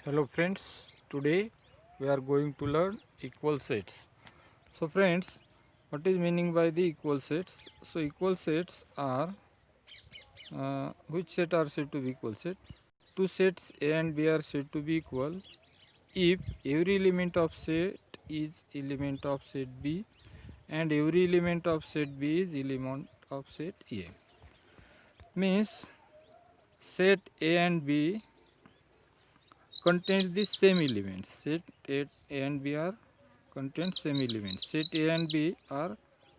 Hello friends, today we are going to learn equal sets. So friends, what is meaning by the equal sets? So equal sets are which set are said to be equal set? Two sets A and B are said to be equal if every element of set is element of set B and every element of set B is element of set A. Means set A and B contains the same elements. Set A and B are contains same elements. Set A and B are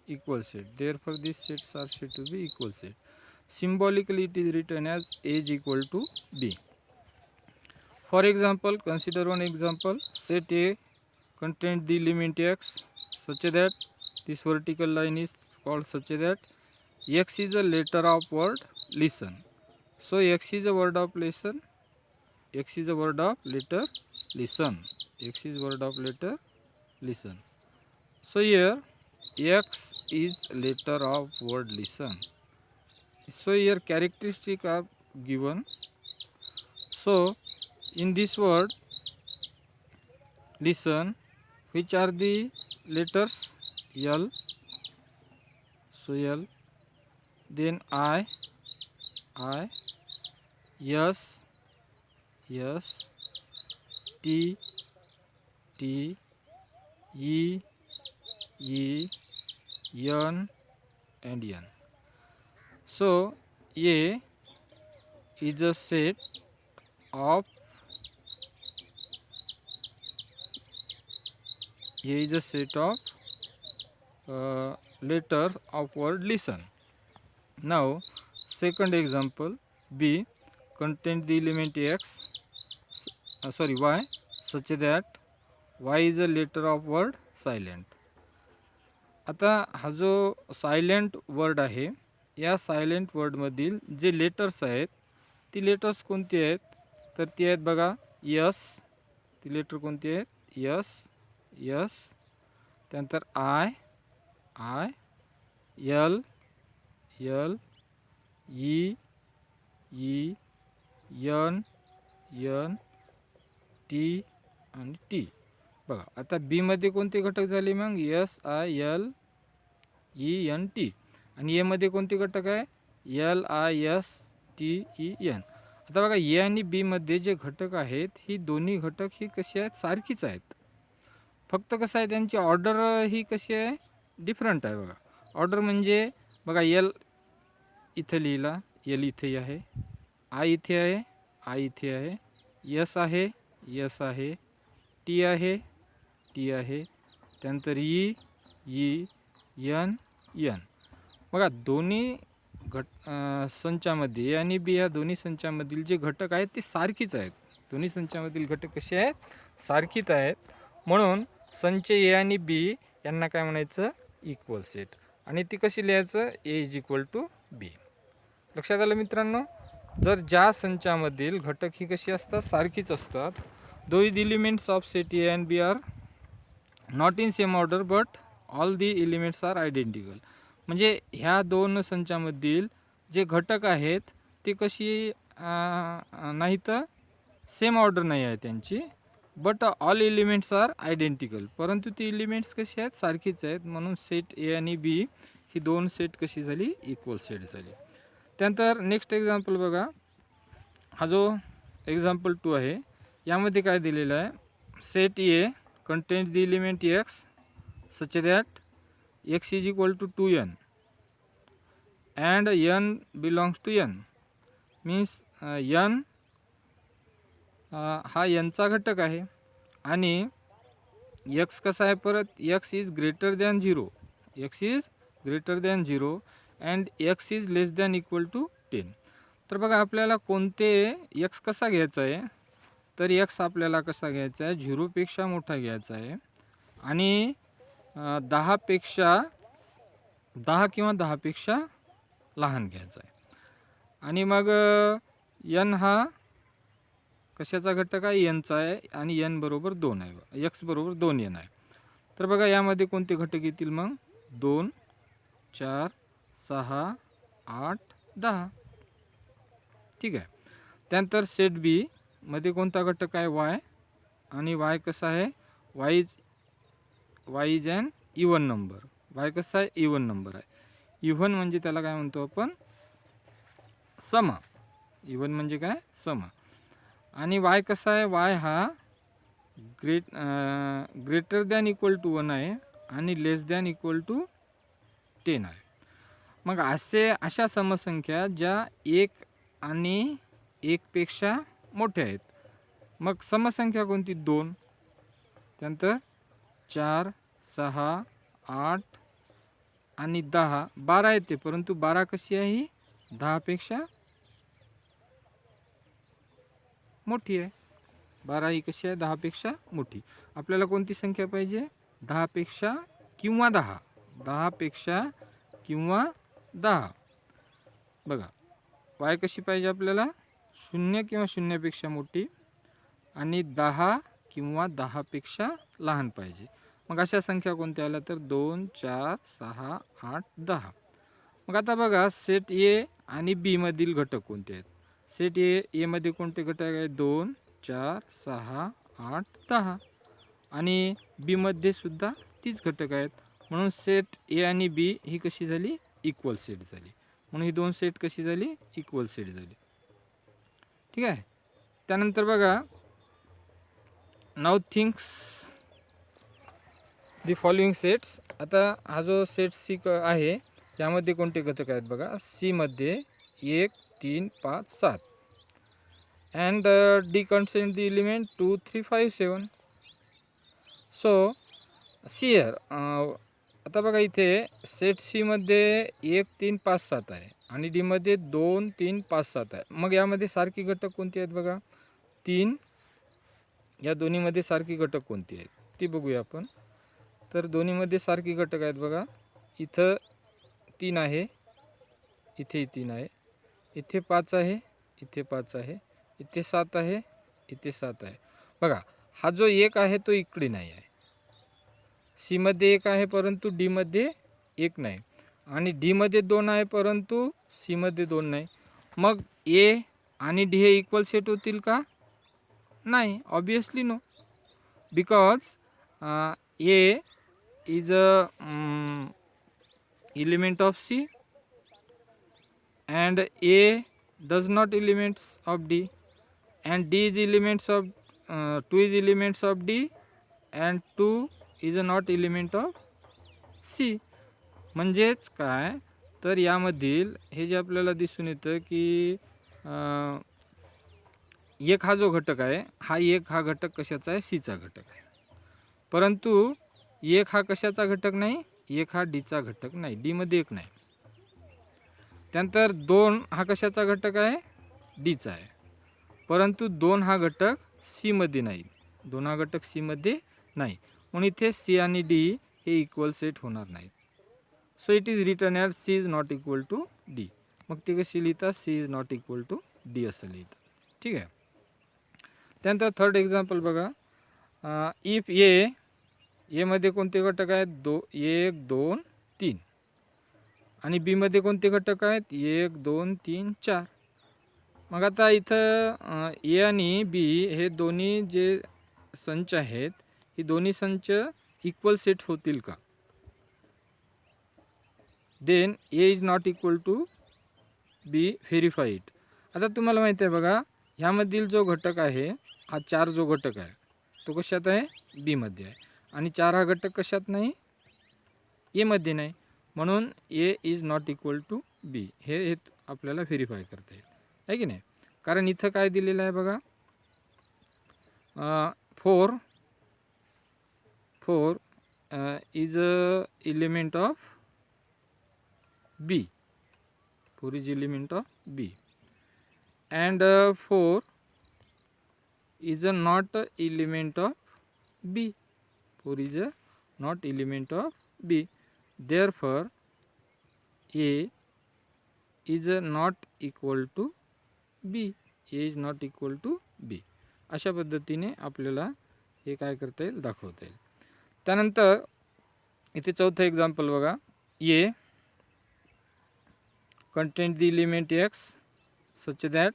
equal set. Therefore, these sets are said to be equal set. Symbolically, it is written as A is equal to B. For example, consider one example. Set A contains the element x such that this vertical line is called such that x is a letter of word listen. So x is a word of listen. X is a word of letter listen. X is word of letter listen. So here x is letter of word listen. So here characteristic are given. So in this word listen, which are the letters? L. So L. Then I, S, S, T, T, E, E, N and N. So A is a set of letter of word listen. Now second example, B contains the element x y such that y is a letter of word silent. आता हा जो silent word आहे, या silent वर्डमधील जे letters आहेत ती letters कोणती आहेत? तर ती आहेत बघा यस. ती लेटर कोणती आहेत? Yes, yes. त्यानंतर I, L, L, E, N, N, T आणि टी. बघा आता बी मध्ये कोणते घटक झाले मग? S, I, L, E, N, T. आणि ए मध्ये कोणते घटक आहे? L, I, S, T, E, N. आता बघा ए आणि बी मध्ये जे घटक आहेत ही दोन्ही घटक ही कशी आहेत? सारखीच आहेत. फक्त कसं आहे त्यांची ऑर्डर ही कशी आहे? डिफरंट आहे. बघा ऑर्डर म्हणजे बघा एल इथं लिहिला, एल इथे आहे, आय इथे आहे, आय इथे आहे, एस आहे, एस आहे, टी आहे, टी आहे, त्यानंतर ई, एन, एन. बघा दोन्ही संचामध्ये ए आणि बी या दोन्ही संचामधील जे घटक आहेत ते सारखीच आहेत. दोन्ही संचामधील घटक कसे आहेत? सारखीच आहेत. म्हणून संच ए आणि बी यांना काय म्हणायचं? Equal set. आणि ती कशी लिहायचं? ए इज इक्वल टू बी. लक्षात आलं मित्रांनो? जर ज्या संचामधील घटक ही कशी असतात? सारखीच असतात. Though the elements of set A and B are not in same order but all the elements are identical. म्हणजे ह्या दोन संचामधील जे घटक आहेत ते कशी नाही तर सेम ऑर्डर नाही आहे त्यांची, but all elements are identical. परंतु ती एलिमेंट्स कशी आहेत? सारखीच आहेत. म्हणून सेट ए आणि बी ही दोन सेट कशी झाली? इक्वल सेट झाली. त्यानंतर नेक्स्ट एक्झाम्पल बघा, हा जो एक्झाम्पल 2 आहे यामध्ये काय दिलेलं आहे? Set A contains the element x such that x is equal to 2n and n belongs to n. means n हा n चा घटक आहे आणि x कसा आहे? परत x is greater than 0, x is greater than 0 and x is less than equal to 10. तर बघा आपल्याला कोणते x कसा घ्यायचा आहे? तर x आपल्याला कसा घ्यायचा आहे? 0 पेक्षा मोठा घ्यायचा आहे आणि 10 किंवा 10 पेक्षा लहान घ्यायचा आहे. आणि मग n हा कशाचा घटक आहे? n चा आहे आणि n बरोबर 2 आहे, x बरोबर 2n आहे. तर बघा यामध्ये कोणते घटक येतील मग? 2, 4, 6, 8, 10. ठीक आहे. त्यानंतर सेट बी मध्ये कोणता घटक आहे y, आणि y कसा आहे y is an even number. y कसा आहे इवन नंबर आहे. इवन म्हणजे त्याला काय म्हणतो आपण सम. इवन म्हणजे काय सम. आणि y कसा आहे y हा ग्रेटर दॅन इक्वल टू 1 आहे आणि लेस दॅन इक्वल टू 10 आहे. मग अशा समसंख्या ज्या 1 आणि 1 पेक्षा मोठ्या आहेत. मग समसंख्या कोणती 2, त्यानंतर 4, 6, 8 आणि 10. 12 येते, परंतु 12 कशी आहे ही 10 पेक्षा मोठी आहे. 12 ही कशी आहे 10 पेक्षा मोठी. आपल्याला कोणती संख्या पाहिजे 10 पेक्षा किंवा 10. 10 पेक्षा किंवा 10. बघा y कशी पाहिजे आपल्याला 0 किंवा 0 पेक्षा मोठी आणि 10 किंवा 10 पेक्षा लहान पाहिजे. मग अशा संख्या कोणत्या आल्या तर 2, 4, 6, 8, 10. मग आता बघा सेट ए आणि बी मधील घटक कोणते आहेत. सेट ए मध्ये कोणते घटक आहेत 2, 4, 6, 8, 10 आणि बी मध्ये सुद्धा तीच घटक आहेत. म्हणून सेट ए आणि बी ही कशी झाली इक्वल सेट झाली. म्हणून ही दोन सेट कशी झाली इक्वल सेट झाली. ठीक आहे. त्यानंतर बघा now thinks the following sets. आता हा जो सेट सी आहे यामध्ये कोणते घटक आहेत बघा. सी मध्ये 1, 3, 5, 7 and D content the element 2, 3, 5, 7. So see here. आता बघा इथे सेट सी मध्ये 1, 3, 5, 7 आहे आणि डी मध्ये 2, 3, 5, 7 आहे. मग यामध्ये सारखी घटक कोणती आहेत बघा 3. या दोन्हीमध्ये सारखी घटक कोणती आहेत ती बघूया आपण. तर दोन्हीमध्ये सारखी घटक आहेत बघा. इथं 3 आहे, इथे 3 आहे, इथे 5 आहे, इथे 5 आहे, इथे 7 आहे, इथे 7 आहे. बघा हा जो 1 आहे तो इकडे नाही आहे. सी मध्ये 1 आहे परंतु डी मध्ये 1 नाही आणि डी मध्ये 2 आहे परंतु सी मध्ये 2 नाही. मग ए आणि डी हे इक्वल सेट होतील का नाही. Obviously no, because A is a element of C and A does not elements of D and D is elements of 2 is elements of D and 2 is not element of C. म्हणजेच काय तर यामधील हे जे आपल्याला दिसून येतं की एक हा जो घटक आहे हा घटक कशाचा आहे सीचा घटक आहे. परंतु 1 हा कशाचा घटक नाही 1 हा डीचा घटक नाही. डी मध्ये 1 नाही. त्यानंतर 2 हा कशाचा घटक आहे डीचा आहे परंतु 2 हा घटक सी मध्ये नाही. 2 हा घटक सी मध्ये नाही. म्हणून इथे सी आणि डी हे इक्वल सेट होणार नाहीत. So it is written as C is not equal to D. मग ते कशी लिहितात C is not equal to D असं लिहितात. ठीक आहे. त्यानंतर थर्ड एक्झाम्पल बघा. इफ ए मध्ये कोणते घटक आहेत 1, 2, 3 आणि बी मध्ये कोणते घटक आहेत 1, 2, 3, 4. मग आता इथं ए आणि बी हे दोन्ही जे संच आहेत ही दोन्ही संच इक्वल सेट होतील का. Then A is not equal to B, verify it. आता तुम्हाला माहिती आहे बघा ह्यामधील जो घटक आहे हा 4 जो घटक आहे तो कशात आहे बी मध्ये आहे आणि 4 हा घटक कशात नाही ए मध्ये नाही. म्हणून ए इज नॉट इक्वल टू बी हे आपल्याला व्हेरीफाय करता येईल आहे की नाही. कारण इथं काय दिलेलं आहे बघा 4 is a element of B. 4 is element of B and 4 is a not element of B. 4 is a not element of B. Therefore A is not equal to B. A is not equal to B. अशा पद्धतीने आपल्याला हे काय करता येईल दाखवता येईल. त्यानंतर इथे चौथं एक्झाम्पल बघा. A contains the element X such that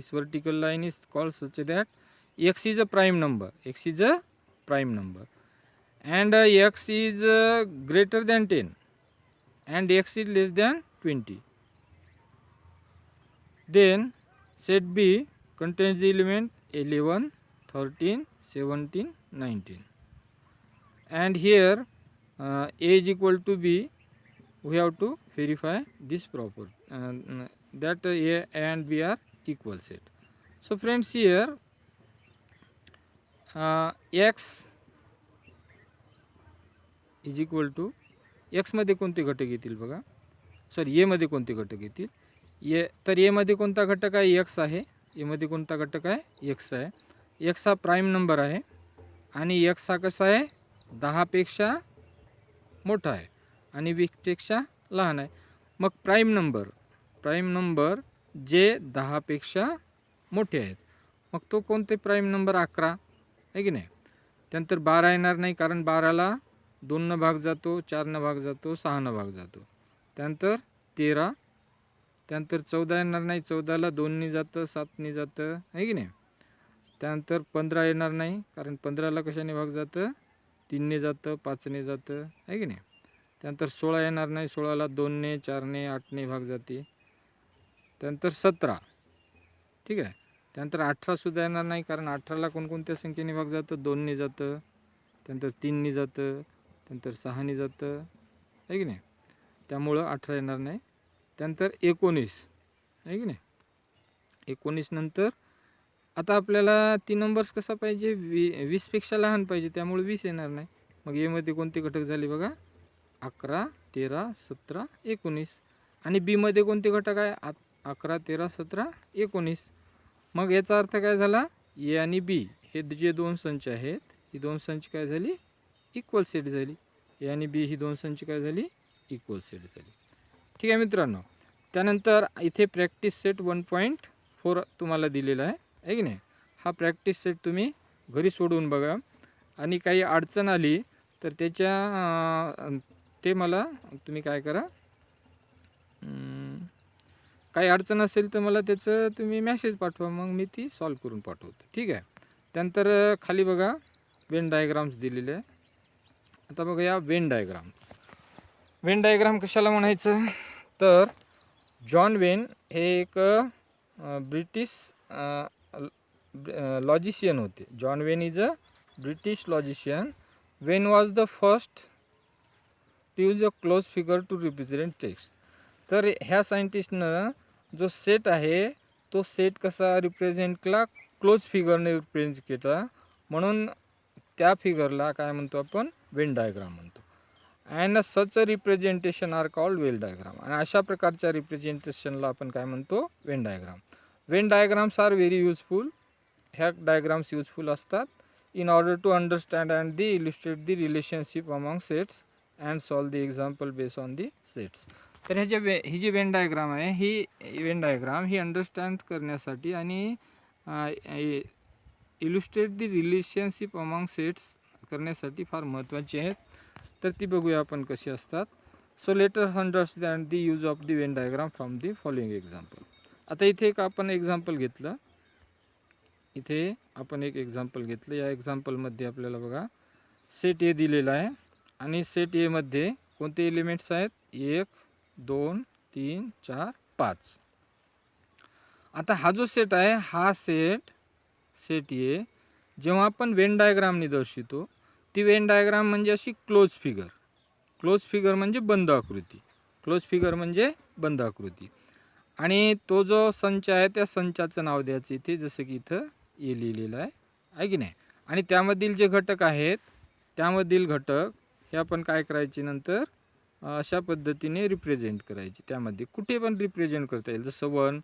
This vertical line is called such that x is a prime number. X is a prime number, and x is greater than 10, and x is less than 20. Then set B contains the element 11, 13, 17, 19. And here A is equal to B, we have to verify this property that A and B are equal set. So friends, here x is equal to x मध्ये कोणते घटक येतील बघा, sorry ए मध्ये कोणते घटक येतील. ए तर ए मध्ये कोणता घटक आहे, एक्स आहे. ए मध्ये कोणता घटक आहे, एक्स आहे. एक्स हा प्राइम नंबर आहे आणि एक्स हा कसा आहे, 10 पेक्षा मोठा आहे आणि 20 पेक्षा लहान आहे. मग प्राइम नंबर जे 10 पेक्षा मोठे आहेत, मग तो कोणते प्राइम नंबर 11 आहे की नाही. त्यानंतर 12 येणार नाही, कारण 12ला 2 न भाग जातो, 4 न भाग जातो, 6 न भाग जातो. त्यानंतर 13, त्यानंतर 14 येणार नाही, 14ला 2 ने जातं, 7 ने जातं आहे की नाही. त्यानंतर 15 येणार नाही, कारण 15ला कशाने भाग जातं, 3 ने जातं, 5 ने जातं आहे की नाही. त्यानंतर 16 येणार नाही, 16ला 2 ने, 4 ने, 8 ने भाग जाते. त्यानंतर 17, ठीक आहे. त्यानंतर 18 सुद्धा येणार नाही, कारण 18ला कोणकोणत्या संख्येने भाग जातं, 2 ने जातं, त्यानंतर 3 ने जातं, त्यानंतर 6 ने जातं आहे की नाही. त्यामुळं 18 येणार नाही. त्यानंतर 19 आहे की नाही. 19 नंतर आता आपल्याला ती नंबर्स कसा पाहिजे, 20 पेक्षा लहान पाहिजे, त्यामुळे 20 येणार नाही. मग ए मध्ये कोणते घटक झाले बघा, 11, 13, 17, 19. आणि बी मध्ये कोणते घटक आहे, 11, 13, 17, 19. मग याचा अर्थ काय झाला, ए आणि बी हे जे दोन संच आहेत, ही दोन संच काय झाली, इक्वल सेट झाली. ए आणि बी ही दोन संच काय झाली, इक्वल सेट झाली. ठीक आहे मित्रांनो. त्यानंतर इथे प्रॅक्टिस सेट 1.4 तुम्हाला दिलेला आहे की नाही. हा प्रॅक्टिस सेट तुम्ही घरी सोडवून बघा, आणि काही अडचण आली तर ते मला तुम्ही काय करा, काही अडचण असेल तर मला त्याचं तुम्ही मेसेज पाठवा, मग मी ती सॉल्व करून पाठवतो. ठीक आहे. त्यानंतर खाली बघा वेन डायग्राम्स दिलेले आहे. आता बघा या वेन डायग्राम कशाला म्हणायचं, तर जॉन वेन हे एक ब्रिटिश लॉजिशियन होते. John Venn is a British logician. Venn was the first to use a close figure to represent text. तर ह्या सायंटिस्टनं जो सेट आहे तो सेट कसा रिप्रेझेंट केला, क्लोज फिगरने रिप्रेझेंट केला, म्हणून त्या फिगरला काय म्हणतो आपण, वेन डायग्राम म्हणतो. And such a representation are called Venn diagram. आणि अशा प्रकारच्या रिप्रेझेंटेशनला आपण काय म्हणतो, Venn diagram. Venn diagrams are very useful. ह्या डायग्राम्स युजफुल असतात in order to understand and the illustrate the relationship among sets and solve the example base on the sets. तर ही जी वेन डायग्राम आहे, ही वेन डायग्राम ही understand करण्यासाठी आणि illustrate the relationship among sets करण्यासाठी फार महत्त्वाची आहेत. तर ती बघूया आपण कशी असतात. So let us understand the use of the Venn diagram from the following example. आता इथे एक आपण एक्झाम्पल घेतलं, या एक्झाम्पलमध्ये आपल्याला बघा सेट ए दिलेला आहे, आणि सेट ए मध्ये कोणते एलिमेंट्स आहेत, 1, 2, 3, 4, 5. आता हा जो सेट आहे, हा सेट ए जेव्हा आपण वेन डायग्रामने दर्शवतो, ती वेन डायग्राम म्हणजे अशी क्लोज फिगर म्हणजे बंद आकृती. आणि तो जो संच आहे त्या संचाचं नाव द्यायचं इथे, जसं की इथं ए लिहिलेलं आहे की नाही. आणि त्यामधील जे घटक आहेत, त्यामधील घटक हे आपण काय करायचे, नंतर अशा पद्धतीने रिप्रेझेंट करायचे. त्यामध्ये कुठे पण रिप्रेझेंट करता येईल, जसं 1,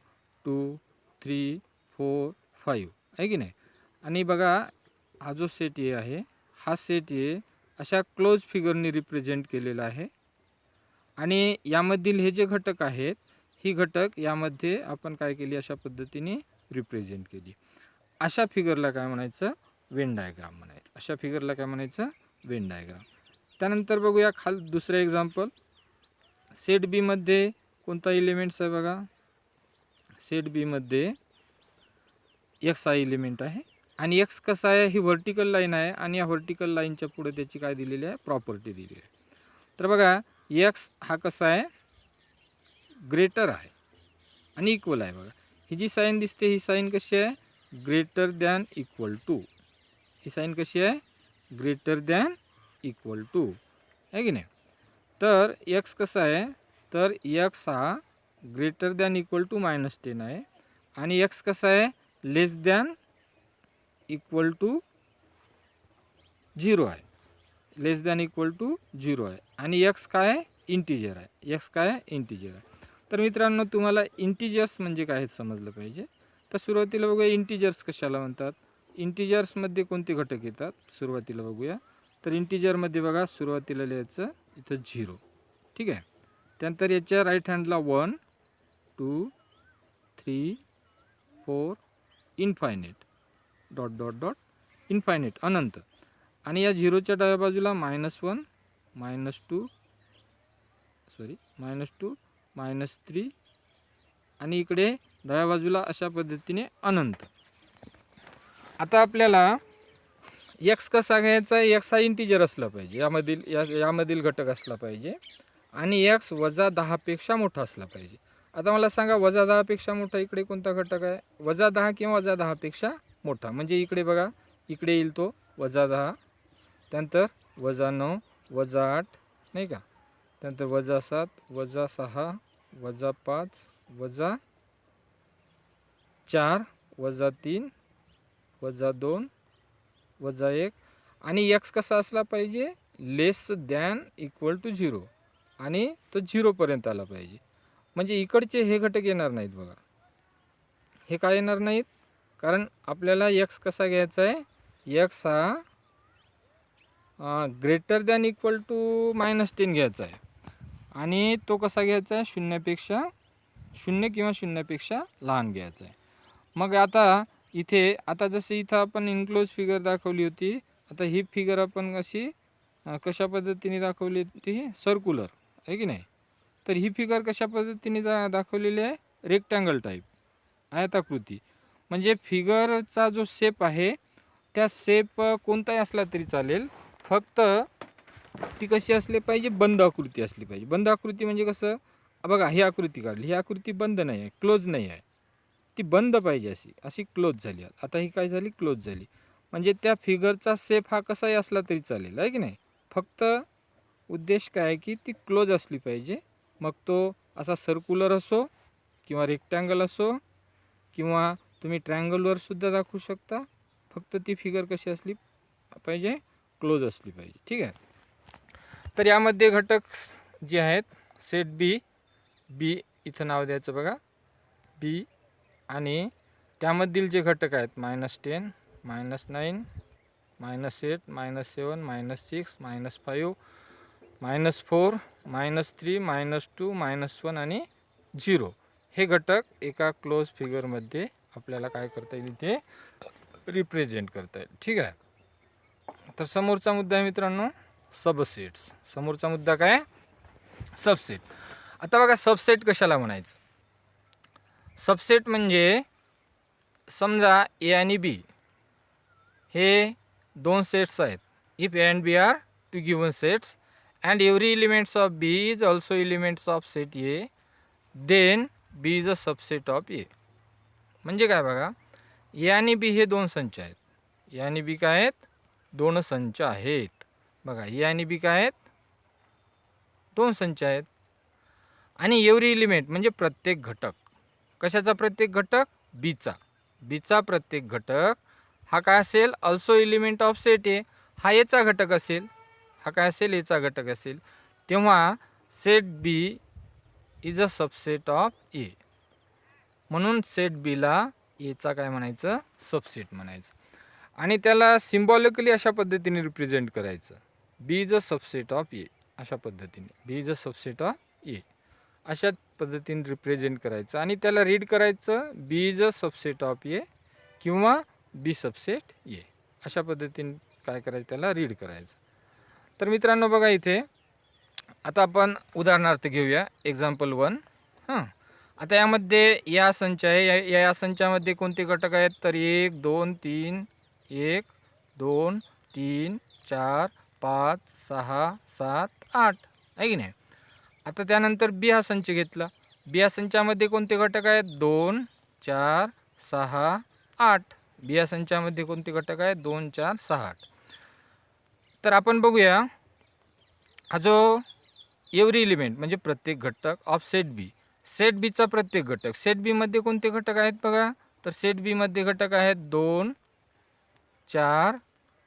2, 3, 4, 5 आहे की नाही. आणि बघा हा जो सेट ए आहे, हा सेट ए अशा क्लोज फिगरनी रिप्रेझेंट केलेला आहे. आणि यामधील हे जे घटक आहेत, ही घटक यामध्ये आपण काय केली, अशा पद्धतीने रिप्रेझेंट केली. अशा फिगरला काय म्हणायचं, वेन डायग्राम म्हणायचं. त्यानंतर बघूया दुसरं एक्झाम्पल. सेट बी मध्ये कोणता एलिमेंट्स आहे बघा. सेट बी मध्ये एक्स हा एलिमेंट आहे आणि एक्स कसा आहे, ही व्हर्टिकल लाईन आहे आणि या व्हर्टिकल लाईनच्या पुढे त्याची काय दिलेली आहे, प्रॉपर्टी दिलेली आहे. तर बघा एक्स हा कसा आहे, ग्रेटर आहे आणि इक्वल आहे. बघा ही जी साईन दिसते ही साईन कशी आहे, ग्रेटर दॅन इक्वल टू. ही साईन कशी आहे, ग्रेटर दॅन इक्वल टू आहे की नाही. तर एक्स कसा आहे, तर एक्स हा ग्रेटर दॅन इक्वल टू -10 आहे आणि एक्स कसा आहे, लेस दॅन इक्वल टू 0 आहे. लेस दॅन इक्वल टू 0 आहे आणि एक्स काय आहे, इंटिजर आहे. एक्स काय आहे, इंटिजर आहे. तर मित्रांनो तुम्हाला इंटिजर्स म्हणजे काय हे समजलं पाहिजे. तर सुरुवातीला बघूया इंटिजर्स कशाला म्हणतात. इंटिजर्समध्ये कोणते घटक येतात सुरुवातीला बघूया. तर इंटिजरमध्ये बघा सुरुवातीला लिहायचं इथं 0, ठीक आहे. त्यानंतर याच्या राईट हँडला 1 2 3 4 इन्फायनेट डॉट डॉट डॉट इन्फायनेट अनंत. आणि या 0च्या डाव्या बाजूला -1 -2 -3 आणि इकडे डाव्या बाजूला अशा पद्धतीने अनंत. आता आपल्याला एक्स कसा घ्यायचा, एक्स हा इंटिजर असला पाहिजे, यामधील घटक असला पाहिजे आणि एक्स -10 पेक्षा मोठा असला पाहिजे. आता मला सांगा -10 पेक्षा मोठा इकडे कोणता घटक आहे, -10 किंवा -10 पेक्षा मोठा. म्हणजे इकडे बघा इकडे येईल तो -10, त्यानंतर -9 -8 नाही का, त्यानंतर -7 -6 -5 -4 -3 -2 -1 आणि एक्स कसा असला पाहिजे, लेस दॅन इक्वल टू 0 आणि तो 0 पर्यंत आला पाहिजे. म्हणजे इकडचे हे घटक येणार नाहीत बघा, हे काय येणार नाहीत, कारण आपल्याला एक्स कसा घ्यायचा आहे, एक्स हा ग्रेटर दॅन इक्वल टू -10 घ्यायचा आहे आणि तो कसा घ्यायचा आहे, 0 किंवा 0पेक्षा लहान घ्यायचा आहे. मग आता इथे जसं इथं आपण इन्क्लोज फिगर दाखवली होती, आता ही फिगर आपण कशा पद्धतीने दाखवली होती, सर्क्युलर आहे की नाही. तर ही फिगर कशा पद्धतीने दाखवलेली आहे, रेक्टँगल टाईप आयताकृती. म्हणजे फिगरचा जो शेप आहे त्या शेप कोणताही असला तरी चालेल, फक्त ती कशी असली पाहिजे, बंद आकृती असली पाहिजे. बंद आकृती म्हणजे कसं, बघा ही आकृती काढली, ही आकृती बंद नाही आहे, क्लोज नाही आहे, ती बंद पाहिजे, अशी क्लोज झाली. आता ही काय झाली, क्लोज झाली. म्हणजे त्या फिगरचा शेप हा कसाही असला तरी चालेल आहे की नाही, फक्त उद्देश काय आहे की ती क्लोज असली पाहिजे. मग तो असा सर्क्युलर असो किंवा रेक्टँगल असो किंवा तुम्ही ट्रायंगलवर सुद्धा दाखवू शकता, फक्त ती फिगर कशी असली पाहिजे, क्लोज असली पाहिजे, ठीक आहे. तर यामध्ये घटक जे आहेत सेट बी इथं नाव द्यायचं बघा बी, आणि त्यामधील जे घटक आहेत -10 -9 -8 -7 -6 -5 -4 -3 -2 -1 आणि 0 हे घटक एका क्लोज फिगरमध्ये आपल्याला काय करता येईल, इथे रिप्रेझेंट करता येईल, ठीक आहे. तर समोरचा मुद्दा आहे मित्रांनो सबसेट्स. समोरचा मुद्दा काय, सबसेट. आता बघा सबसेट कशाला म्हणायचं. सबसेट म्हणजे समजा ए आणि बी हे 2 सेट्स आहेत. If A and B are 2 given sets and every elements of B is also elements of set A, then B is a subset of A. म्हणजे काय बघा, ए आणि बी हे 2 संच आहेत. ए आणि बी काय आहेत, 2 संच आहेत. बघा ए आणि बी काय आहेत, 2 संच आहेत. आणि एव्हरी एलिमेंट म्हणजे प्रत्येक घटक. कशाचा प्रत्येक घटक, बीचा प्रत्येक घटक हा काय असेल, अल्सो एलिमेंट ऑफ सेट ए, हा एचा घटक असेल. हा काय असेल, एचा घटक असेल. तेव्हा set B is a subset of A. म्हणून सेट बीला एचा काय म्हणायचं, सबसेट म्हणायचं. आणि त्याला सिम्बॉलिकली अशा पद्धतीने रिप्रेझेंट करायचं, बी इज अ सबसेट ऑफ ए. अशा पद्धतीने बी इज अ सबसेट ऑफ ए अशा पद्धतीने रिप्रेझेंट करायचं आणि त्याला रीड करायचं बी इज अ सबसेट ऑफ ए किंवा बी सबसेट ए. अशा पद्धतीने काय करायचं, त्याला रीड करायचं. तर मित्रांनो बघा इथे आता आपण उदाहरणार्थ घेऊया एक्झाम्पल 1. आता यामध्ये या संच आहे, या संचामध्ये कोणते घटक आहेत? तर 1 2 3 1 2 3 4 5 6 7 8 आहे की नाही. आता त्यानंतर बी हा संच घेतला. बी या संचामध्ये कोणते घटक आहेत? 2 4 6 8. बी या संचामध्ये कोणते घटक आहेत? 2 4 6 8. तर आपण बघूया हा जो एव्हरी एलिमेंट म्हणजे प्रत्येक घटक ऑफ सेट बी, सेट बीचा प्रत्येक घटक, सेट बी मध्ये कोणते घटक आहेत बघा. तर सेट बी मध्ये घटक आहेत 2 4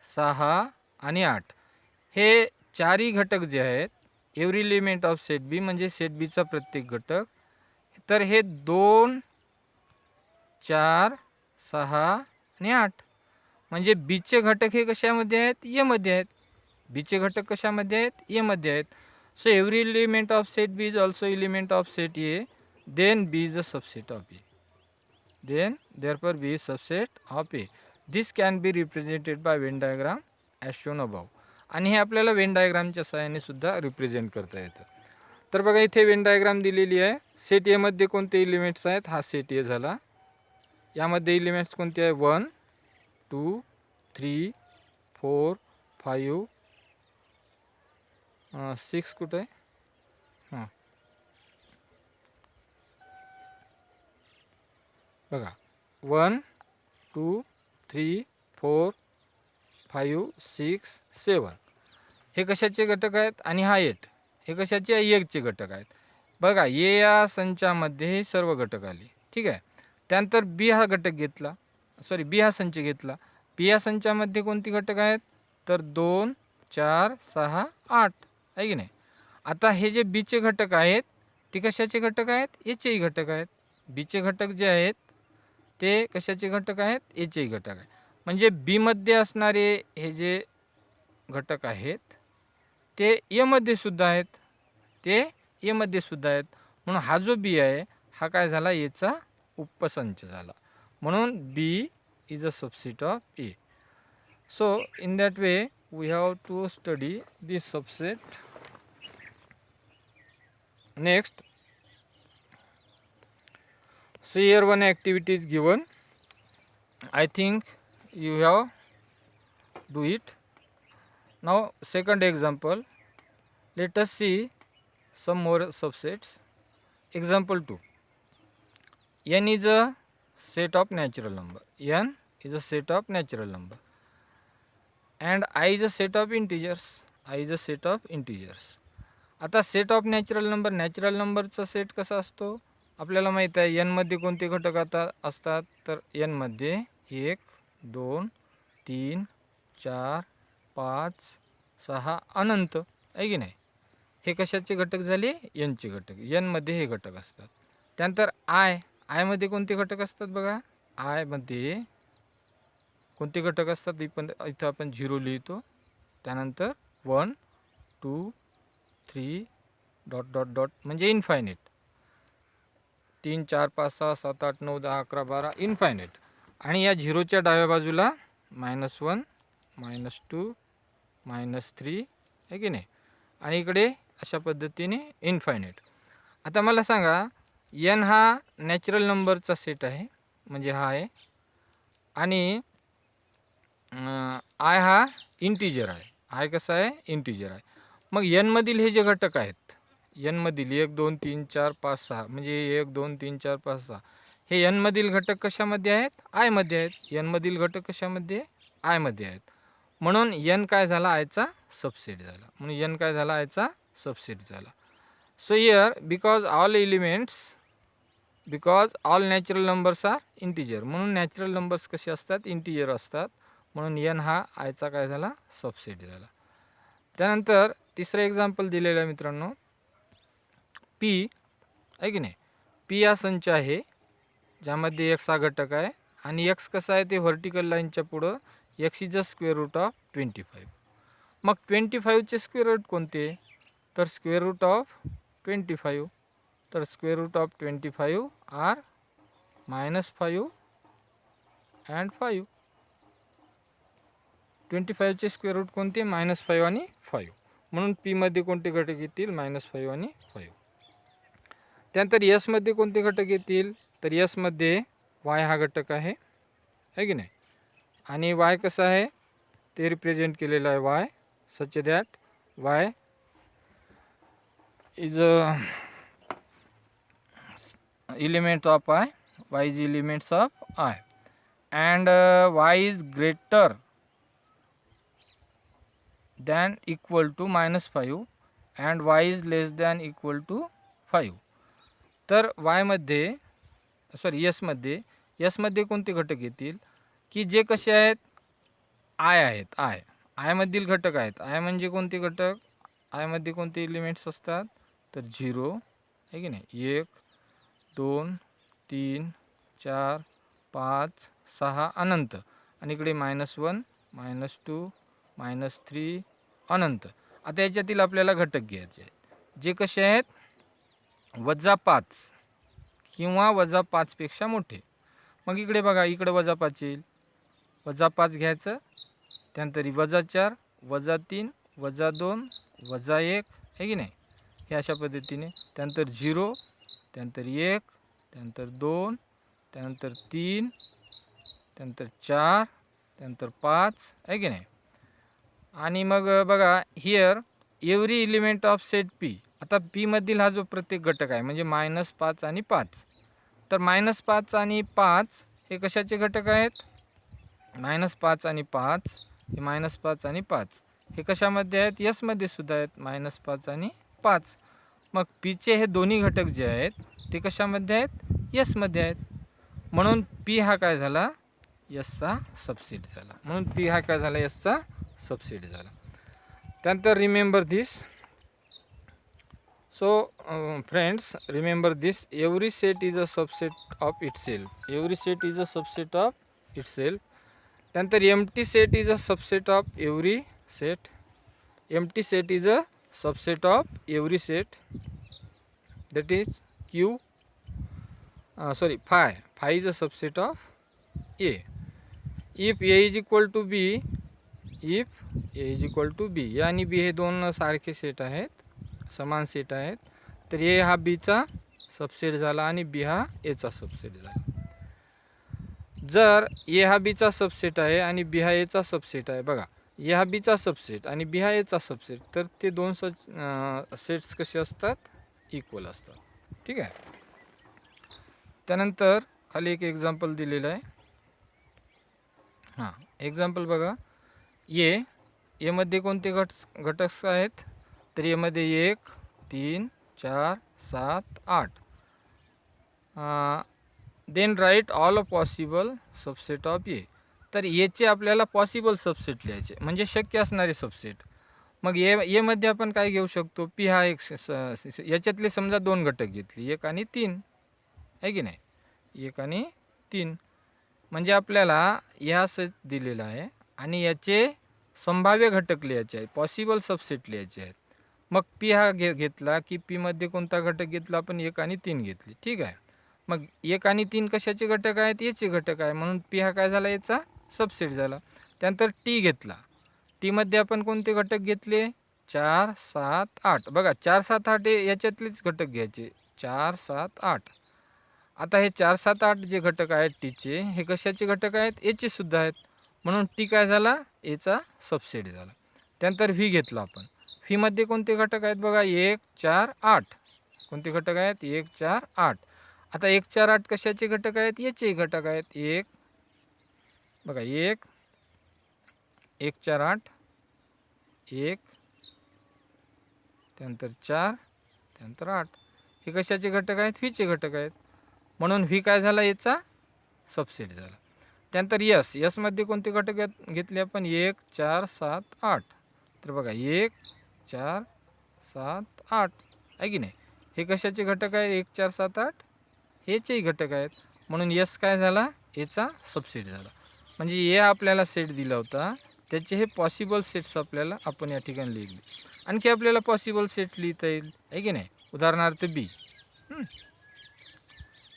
6 आणि 8. हे चारही घटक जे आहेत एव्हरी एलिमेंट ऑफ सेट बी म्हणजे सेट बीचा प्रत्येक घटक, तर हे 2 4 6 आणि 8 म्हणजे बीचे घटक हे कशामध्ये आहेत? ए मध्ये आहेत. बीचे घटक कशामध्ये आहेत? ए मध्ये आहेत. So every element of set B is also element of set A, then B is a subset of A. Then therefore B is subset of A. This can be represented by Venn diagram as shown above. आणि हे आपल्याला Wien डायग्रामच्या सहाय्याने सुद्धा represent करता येतं. तर बघा इथे वेन डायग्राम दिलेली आहे. सेट ए मध्ये कोणते एलिमेंट्स आहेत? हा सेट ए झाला. यामध्ये एलिमेंट्स कोणते आहे? 1 2 3 4 5 6 कुठे आहे? हां बघा 1 2 3 4 5 6 7. हे कशाचे घटक आहेत? आणि हा 8 हे कशाचे? 1चे घटक आहेत. बघा ए या संचामध्ये हे सर्व घटक आले. ठीक आहे. त्यानंतर बी हा घटक घेतला, सॉरी बी हा संच घेतला. बी या संचामध्ये कोणती घटक आहेत? तर 2 4 6 8 आहे की नाही. आता हे जे बीचे घटक आहेत ते कशाचे घटक आहेत? एचेही घटक आहेत. बीचे घटक जे आहेत ते कशाचे घटक आहेत? एचेही घटक आहेत. म्हणजे बी मध्ये असणारे हे जे घटक आहेत ते ए मध्ये सुद्धा आहेत, ते ए मध्ये सुद्धा आहेत. म्हणून हा जो बी आहे हा काय झाला? एचा उपसंच झाला. म्हणून B is a subset of A. So in that way we have to study this subset. Next, so here one activity is given. I think you have do it. Now second example, let us see some more subsets. Example 2, n is a set of natural number. N is a set of natural number and I is a set of integers. I is a set of integers. आता set of natural number, natural नंबरचा set कसा असतो आपल्याला माहीत आहे. N मध्ये कोणते घटक आता असतात? तर एन मध्ये 1 2 3 4 5 6 अनंत आहे की नाही. हे कशाचे घटक झाले? एनचे घटक. एन मध्ये हे घटक असतात. त्यानंतर आय मध्ये कोणते घटक असतात? बघा आय मध्ये कोणते घटक असतात? इथं आपण 0 लिहितो. त्यानंतर 1 2 3 डॉट डॉट डॉट म्हणजे इन्फायनेट. 3 4 5 6 7 8 9 10 11 12 इन्फायनेट. आणि या झिरोच्या डाव्या बाजूला -1 -2 -3 आहे की नाही. आणि इकडे अशा पद्धतीने इन्फायनेट. आता मला सांगा एन हा नॅचरल नंबरचा सेट आहे म्हणजे हा आहे आणि आय हा इंटिजर आहे. आय कसा आहे? इंटिजर आहे. मग एन मधील हे जे घटक आहेत, एन मधील 1 2 3 4 5 6 म्हणजे 1 2 3 4 5 6 हे एन मधील घटक कशामध्ये आहेत? आय मध्ये आहेत. एन मधील घटक कशामध्ये? आय मध्ये आहेत. म्हणून एन काय झाला? आयचा सबसेट झाला. म्हणून एन काय झाला? आयचा सबसेट झाला. So here because all natural numbers are integer, म्हणून नॅचरल नंबर्स कसे असतात? इंटिजर असतात. म्हणून एन हा आयचा काय झाला? सबसेट झाला. त्यानंतर तिसरं एक्झाम्पल दिलेलं आहे मित्रांनो, पी आहे की नाही. पी हा संच आहे ज्यामध्ये एक्स हा घटक आहे आणि एक्स कसा आहे? ते व्हर्टिकल लाईनच्या पुढं x is a square root of 25. मग 25चे स्क्वेअर रूट कोणते? तर स्क्वेअर रूट ऑफ 25. तर square root of 25 are -5 and 5. 25चे स्क्वेअर रूट कोणते? -5 आणि 5. म्हणून पी मध्ये कोणते घटक येतील? -5 आणि 5. त्यानंतर यसमध्ये कोणते घटक येतील, तर यसमध्ये वाय हा घटक आहे की नाही, आणि वाय कसा आहे ते रिप्रेझेंट केलेलं आहे Y, such that Y is a element of I, y is elements of I, and y is greater than equal to -5 and y is less than equal to 5. तर y मध्ये s मध्ये कोणते घटक येतील की जे कसे आहेत आय आहेत, आय मधील घटक आहेत. आय म्हणजे कोणते घटक, आय मध्ये कोणते एलिमेंट्स असतात, तर 0 आहे की नाही, 1 2 3 4 5 6 अनंत, आणि इकडे -1 -2 -3 अनंत. आता याच्यातील आपल्याला घटक घ्यायचे आहेत जे कसे आहेत -5 किंवा -5 पेक्षा मोठे. मग इकडे बघा, इकडे -5 येईल, -5 घ्यायचं, त्यानंतर -4 -3 -2 -1 आहे की नाही, हे अशा पद्धतीने. त्यानंतर 0, त्यानंतर 1, त्यानंतर 2, त्यानंतर 3, त्यानंतर 4, त्यानंतर 5 आहे की नाही. आणि मग बघा here every element of set P. आता पी मधील हा जो प्रत्येक घटक आहे म्हणजे -5 आणि 5, तर -5 आणि 5 हे कशाचे घटक आहेत, -5 आणि 5 हे -5 आणि 5 हे कशामध्ये आहेत, यसमध्ये सुद्धा आहेत, -5 आणि 5. मग पीचे हे दोन्ही घटक जे आहेत ते कशामध्ये आहेत, यसमध्ये आहेत. म्हणून पी हा काय झाला, यसचा सबसेट झाला. म्हणून पी हा काय झाला, यसचा सबसेट झाला. त्यानंतर remember this. So friends, remember this, every set is a subset of itself. Every set is a subset of itself. त्यानंतर empty set is a subset of every set. Empty set is a subset of every set, that is Q, phi is a subset of A. If A is equal to B, if A is equal to B, A आणि B हे दोन सारखे set आहेत, समान set आहेत, तर A हा B चा सबसेट झाला आणि B हा A चा सबसेट झाला. जर A हा B चा सबसेट आहे आणि B हा A चा सबसेट आहे, बघा A हा B चा सबसेट आणि B हा A चा सबसेट, तर ते दोन सेट्स कसे असतात, इक्वल असतात. ठीक आहे. त्यानंतर खाली एक एक्झाम्पल दिलेलं आहे. हां, एक्झाम्पल बघा, ए मध्ये कोणते घटक आहेत, तर ए मध्ये 1 3 4 7 8. Then write all possible subset of A. तर एचे आपल्याला पॉसिबल सबसेट लिहायचे, म्हणजे शक्य असणारे सबसेट. मग ए मध्ये आपण काय घेऊ शकतो, पी हा एक, याच्यातले समजा दोन घटक घेतले, 1 आणि 3 आहे की नाही, 1 आणि 3, म्हणजे आपल्याला ह्या सेट दिलेला आहे आणि याचे संभाव्य घटक लिहायचे आहेत, पॉसिबल सबसेट लिहायचे आहेत. मग पी हा घेतला की पी मध्ये कोणता घटक घेतला आपण, 1 आणि 3 घेतली. ठीक आहे. मग 1 आणि 3 कशाचे घटक आहेत, याचे घटक आहे, म्हणून पी हा काय झाला, याचा सबसेट झाला. त्यानंतर टी घेतला, टी मध्ये आपण कोणते घटक घेतले, 4 7 8. बघा 4 7 8 हे याच्यातलेच घटक घ्यायचे, 4 7 8. आता हे 4 7 8 जे घटक आहेत टीचे, हे कशाचे घटक आहेत, एचे सुद्धा आहेत, म्हणून टी काय झाला, एचा सबसेट झाला. त्यानंतर व्ही घेतला आपण, व्ही मध्ये कोणते घटक आहेत, बघा 1 4 8. कोणते घटक आहेत, 1 4 8. आता 1 4 8 कशाचे घटक आहेत, याचे घटक आहेत. 1 बघा 1 1 4 8 1, त्यानंतर 4, त्यानंतर 8. हे कशाचे घटक आहेत, व्हीचे घटक आहेत, म्हणून व्ही काय झाला, याचा सबसेट झाला. त्यानंतर यस मध्ये कोणते घटक घेतले आपण, 1 4 7 8. तर बघा 1 4 7 8 आहे की नाही, हे कशाचे घटक आहे, 1 4 7 8 हेचेही घटक आहेत, म्हणून यस काय झाला, याचा सबसेट झाला. म्हणजे ए आपल्याला सेट दिला होता, त्याचे हे पॉसिबल सेट्स आपल्याला आपण या ठिकाणी लिहिले. आणखी आपल्याला पॉसिबल सेट लिहिता येईल आहे की नाही. उदाहरणार्थ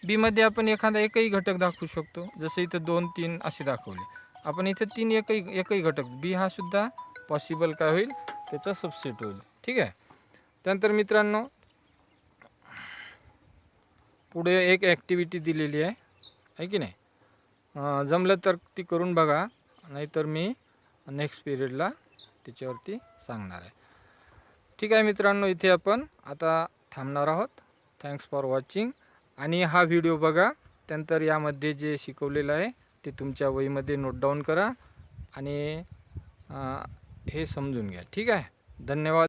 बी मध्ये आपण एखादा एकही घटक दाखवू शकतो, जसं इथं 2 3 असे दाखवले, आपण इथं 3 एकही घटक, बी हा सुद्धा पॉसिबल काय होईल, त्याचा सबसेट होईल. ठीक आहे. त्यानंतर मित्रांनो, पुढे एक ॲक्टिव्हिटी दिलेली आहे की नाही. जमलं तर ती करून बघा, नाहीतर मी नेक्स्ट पिरियडला त्याच्यावरती सांगणार आहे. ठीक आहे मित्रांनो, इथे आपण आता थांबणार आहोत. Thanks for watching. आणि हा व्हिडिओ बघा, त्यानंतर यामध्ये जे शिकवलेलं आहे ते तुमच्या वहीमध्ये नोट डाऊन करा आणि हे समजून घ्या. ठीक आहे, धन्यवाद.